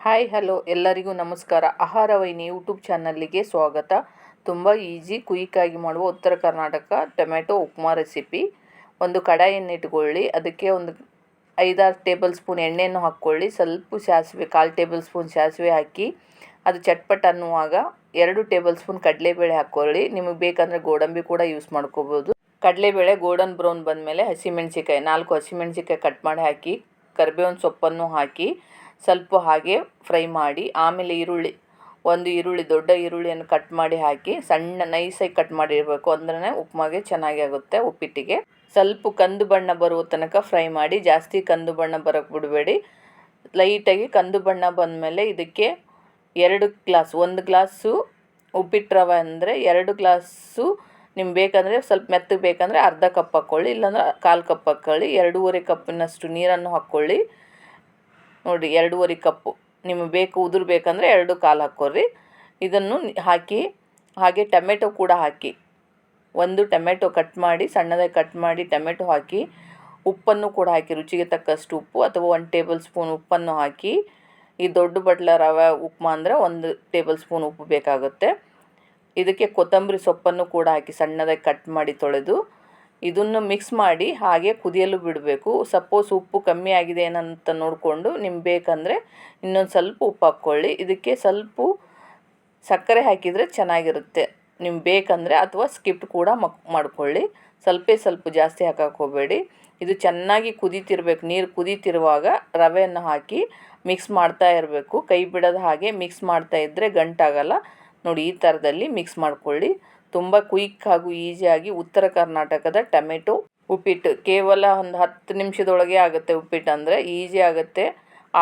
Hi hello ಎಲ್ಲರಿಗೂ ನಮಸ್ಕಾರ. ಆಹಾರ ವಾಹಿನಿ ಯೂಟ್ಯೂಬ್ ಚಾನಲ್ಗೆ ಸ್ವಾಗತ. ತುಂಬ ಈಸಿ ಕ್ವಿಕ್ಕಾಗಿ ಮಾಡುವ ಉತ್ತರ ಕರ್ನಾಟಕ ಟೊಮೆಟೊ ಉಪ್ಮಾ ರೆಸಿಪಿ. ಒಂದು ಕಡಾಯಿಯನ್ನು ಇಟ್ಕೊಳ್ಳಿ, ಅದಕ್ಕೆ ಒಂದು 5-6 ಟೇಬಲ್ ಸ್ಪೂನ್ ಎಣ್ಣೆಯನ್ನು ಹಾಕ್ಕೊಳ್ಳಿ. ಸ್ವಲ್ಪ ಸಾಸಿವೆ, 1/4 ಟೇಬಲ್ ಸ್ಪೂನ್ ಸಾಸಿವೆ ಹಾಕಿ ಅದು ಚಟ್ಪಟ್ ಅನ್ನುವಾಗ 2 ಟೇಬಲ್ ಸ್ಪೂನ್ ಕಡಲೆಬೇಳೆ ಹಾಕ್ಕೊಳ್ಳಿ. ನಿಮಗೆ ಬೇಕಂದರೆ ಗೋಡಂಬಿ ಕೂಡ ಯೂಸ್ ಮಾಡ್ಕೋಬೋದು. ಕಡಲೆಬೇಳೆ ಗೋಲ್ಡನ್ ಬ್ರೌನ್ ಬಂದಮೇಲೆ ಹಸಿಮೆಣಸಿಕಾಯಿ 4 ಹಸಿಮೆಣಸಿಕಾಯಿ ಕಟ್ ಮಾಡಿ ಹಾಕಿ, ಕರಿಬೇವಿನ ಸೊಪ್ಪನ್ನು ಹಾಕಿ ಸ್ವಲ್ಪ ಹಾಗೆ ಫ್ರೈ ಮಾಡಿ. ಆಮೇಲೆ ಈರುಳ್ಳಿ ದೊಡ್ಡ ಈರುಳ್ಳಿಯನ್ನು ಕಟ್ ಮಾಡಿ ಹಾಕಿ ಸಣ್ಣ ನೈಸಾಗಿ ಕಟ್ ಮಾಡಿರಬೇಕು, ಅಂದ್ರೆ ಉಪ್ಮಾಗೆ ಚೆನ್ನಾಗಿ ಆಗುತ್ತೆ. ಉಪ್ಪಿಟ್ಟಿಗೆ ಸ್ವಲ್ಪ ಕಂದು ಬಣ್ಣ ಬರುವ ತನಕ ಫ್ರೈ ಮಾಡಿ, ಜಾಸ್ತಿ ಕಂದು ಬಣ್ಣ ಬರೋಕ್ಕೆ ಬಿಡಬೇಡಿ. ಲೈಟಾಗಿ ಕಂದು ಬಣ್ಣ ಬಂದಮೇಲೆ ಇದಕ್ಕೆ 1 ಗ್ಲಾಸು ಉಪ್ಪಿಟ್ಟು ರವೆ ಅಂದರೆ 2 ಗ್ಲಾಸು. ನಿಮ್ಗೆ ಬೇಕಂದರೆ ಸ್ವಲ್ಪ ಮೆತ್ತಗೆ ಬೇಕಂದರೆ ಅರ್ಧ ಕಪ್ ಹಾಕ್ಕೊಳ್ಳಿ, ಇಲ್ಲಾಂದ್ರೆ 1/4 ಕಪ್ ಹಾಕ್ಕೊಳ್ಳಿ. 2.5 ಕಪ್ಪಿನಷ್ಟು ನೀರನ್ನು ಹಾಕ್ಕೊಳ್ಳಿ. ನೋಡಿ 2.5 ಕಪ್ಪು. ನಿಮಗೆ ಬೇಕು ಉದುರು ಬೇಕಂದರೆ 2.25 ಹಾಕ್ಕೊಳ್ರಿ. ಇದನ್ನು ಹಾಕಿ ಹಾಗೆ ಟೊಮೆಟೊ ಕೂಡ ಹಾಕಿ, 1 ಟೊಮೆಟೊ ಕಟ್ ಮಾಡಿ ಸಣ್ಣದಾಗಿ ಕಟ್ ಮಾಡಿ ಟೊಮೆಟೊ ಹಾಕಿ, ಉಪ್ಪನ್ನು ಕೂಡ ಹಾಕಿ ರುಚಿಗೆ ತಕ್ಕಷ್ಟು ಉಪ್ಪು ಅಥವಾ 1 ಟೇಬಲ್ ಸ್ಪೂನ್ ಉಪ್ಪನ್ನು ಹಾಕಿ. ಈ ದೊಡ್ಡ ಬಟ್ಲ ರವೆ ಉಪ್ಮಾ ಅಂದರೆ 1 ಟೇಬಲ್ ಸ್ಪೂನ್ ಉಪ್ಪು ಬೇಕಾಗುತ್ತೆ. ಇದಕ್ಕೆ ಕೊತ್ತಂಬರಿ ಸೊಪ್ಪನ್ನು ಕೂಡ ಹಾಕಿ ಸಣ್ಣದಾಗಿ ಕಟ್ ಮಾಡಿ ತೊಳೆದು ಇದನ್ನು ಮಿಕ್ಸ್ ಮಾಡಿ ಹಾಗೆ ಕುದಿಯಲು ಬಿಡಬೇಕು. ಸಪೋಸ್ ಉಪ್ಪು ಕಮ್ಮಿ ಆಗಿದೆ ಏನಂತ ನೋಡಿಕೊಂಡು ನಿಮ್ಗೆ ಬೇಕಂದರೆ ಇನ್ನೊಂದು ಸ್ವಲ್ಪ ಉಪ್ಪು ಹಾಕ್ಕೊಳ್ಳಿ. ಇದಕ್ಕೆ ಸ್ವಲ್ಪ ಸಕ್ಕರೆ ಹಾಕಿದರೆ ಚೆನ್ನಾಗಿರುತ್ತೆ, ನಿಮ್ಗೆ ಬೇಕಂದರೆ, ಅಥವಾ ಸ್ಕಿಪ್ ಕೂಡ ಮಾಡ್ಕೊಳ್ಳಿ. ಸ್ವಲ್ಪ ಜಾಸ್ತಿ ಹಾಕಕ್ಕೆ ಹೋಗಬೇಡಿ. ಇದು ಚೆನ್ನಾಗಿ ಕುದೀತಿರ್ಬೇಕು. ನೀರು ಕುದೀತಿರುವಾಗ ರವೆಯನ್ನು ಹಾಕಿ ಮಿಕ್ಸ್ ಮಾಡ್ತಾ ಇರಬೇಕು. ಕೈ ಬಿಡೋದು ಹಾಗೆ ಮಿಕ್ಸ್ ಮಾಡ್ತಾ ಇದ್ದರೆ ಗಂಟಾಗಲ್ಲ. ನೋಡಿ ಈ ಥರದಲ್ಲಿ ಮಿಕ್ಸ್ ಮಾಡ್ಕೊಳ್ಳಿ. ತುಂಬ ಕ್ವಿಕ್ ಹಾಗೂ ಈಸಿಯಾಗಿ ಉತ್ತರ ಕರ್ನಾಟಕದ ಟೊಮೆಟೊ ಉಪ್ಪಿಟ್ಟು ಕೇವಲ ಒಂದು 10 ನಿಮಿಷದೊಳಗೆ ಆಗುತ್ತೆ. ಉಪ್ಪಿಟ್ಟು ಅಂದರೆ ಈಸಿ ಆಗುತ್ತೆ.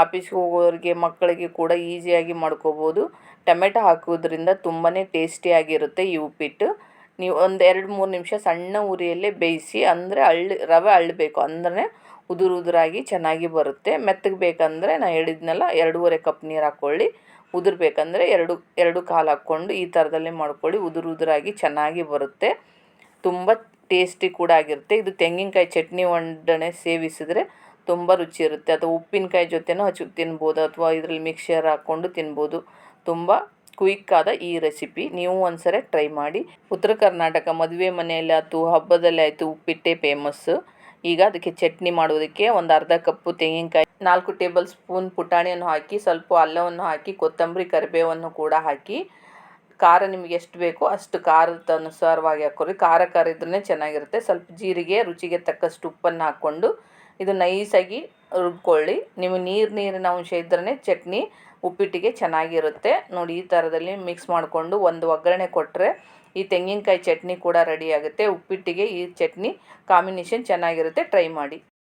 ಆಫೀಸ್ಗೆ ಹೋಗೋರಿಗೆ ಮಕ್ಕಳಿಗೆ ಕೂಡ ಈಸಿಯಾಗಿ ಮಾಡ್ಕೋಬೋದು. ಟೊಮೆಟೊ ಹಾಕೋದ್ರಿಂದ ತುಂಬಾ ಟೇಸ್ಟಿಯಾಗಿರುತ್ತೆ ಈ ಉಪ್ಪಿಟ್ಟು. ನೀವು ಒಂದು 2-3 ನಿಮಿಷ ಸಣ್ಣ ಉರಿಯಲ್ಲೇ ಬೇಯಿಸಿ, ಅಂದರೆ ರವೆ ಅಳ್ಳಬೇಕು, ಅಂದ್ರೆ ಉದುರಾಗಿ ಚೆನ್ನಾಗಿ ಬರುತ್ತೆ. ಮೆತ್ತಗೆ ಬೇಕಂದರೆ ನಾನು ಹೇಳಿದ್ನಲ್ಲ 2.5 ಕಪ್ ನೀರು ಹಾಕ್ಕೊಳ್ಳಿ. ಉದುರು ಬೇಕಂದರೆ 2.25 ಹಾಕ್ಕೊಂಡು ಈ ಥರದಲ್ಲೇ ಮಾಡ್ಕೊಳ್ಳಿ. ಉದುರಾಗಿ ಚೆನ್ನಾಗಿ ಬರುತ್ತೆ. ತುಂಬ ಟೇಸ್ಟಿ ಕೂಡ ಆಗಿರುತ್ತೆ. ಇದು ತೆಂಗಿನಕಾಯಿ ಚಟ್ನಿ ಒಡನೆ ಸೇವಿಸಿದರೆ ತುಂಬ ರುಚಿ ಇರುತ್ತೆ, ಅಥವಾ ಉಪ್ಪಿನಕಾಯಿ ಜೊತೆನೂ ಹಚ್ಚಿ ತಿನ್ಬೋದು, ಅಥವಾ ಇದರಲ್ಲಿ ಮಿಕ್ಸರ್ ಹಾಕ್ಕೊಂಡು ತಿನ್ಬೋದು. ತುಂಬ ಕ್ವಿಕ್ಕಾದ ಈ ರೆಸಿಪಿ ನೀವು ಒಂದ್ಸರಿ ಟ್ರೈ ಮಾಡಿ. ಉತ್ತರ ಕರ್ನಾಟಕ ಮದುವೆ ಮನೆಯಲ್ಲಿ ಆಯಿತು, ಹಬ್ಬದಲ್ಲಿ ಆಯಿತು, ಉಪ್ಪಿಟ್ಟೇ ಫೇಮಸ್ಸು. ಈಗ ಅದಕ್ಕೆ ಚಟ್ನಿ ಮಾಡೋದಕ್ಕೆ ಒಂದು ಅರ್ಧ ಕಪ್ಪು ತೆಂಗಿನಕಾಯಿ, 4 ಟೇಬಲ್ ಸ್ಪೂನ್ ಪುಟಾಣಿಯನ್ನು ಹಾಕಿ, ಸ್ವಲ್ಪ ಅಲ್ಲವನ್ನು ಹಾಕಿ, ಕೊತ್ತಂಬರಿ ಕರಿಬೇವನ್ನು ಕೂಡ ಹಾಕಿ, ಖಾರ ನಿಮಗೆ ಎಷ್ಟು ಬೇಕೋ ಅಷ್ಟು ಖಾರದ ಅನುಸಾರವಾಗಿ ಹಾಕ್ಕೊಳ್ಳಿ. ಖಾರ ಇದ್ರೇ ಚೆನ್ನಾಗಿರುತ್ತೆ. ಸ್ವಲ್ಪ ಜೀರಿಗೆ, ರುಚಿಗೆ ತಕ್ಕಷ್ಟು ಉಪ್ಪನ್ನು ಹಾಕ್ಕೊಂಡು ಇದು ನೈಸಾಗಿ ರುಬ್ಕೊಳ್ಳಿ. ನೀವು ನೀರಿನ ಅಂಶ ಇದ್ರೇ ಚಟ್ನಿ ಉಪ್ಪಿಟ್ಟಿಗೆ ಚೆನ್ನಾಗಿರುತ್ತೆ. ನೋಡಿ ಈ ಥರದಲ್ಲಿ ಮಿಕ್ಸ್ ಮಾಡಿಕೊಂಡು ಒಂದು ಒಗ್ಗರಣೆ ಕೊಟ್ಟರೆ ಈ ತೆಂಗಿನಕಾಯಿ ಚಟ್ನಿ ಕೂಡ ರೆಡಿ ಆಗುತ್ತೆ. ಉಪ್ಪಿಟ್ಟಿಗೆ ಈ ಚಟ್ನಿ ಕಾಂಬಿನೇಷನ್ ಚೆನ್ನಾಗಿರುತ್ತೆ. ಟ್ರೈ ಮಾಡಿ.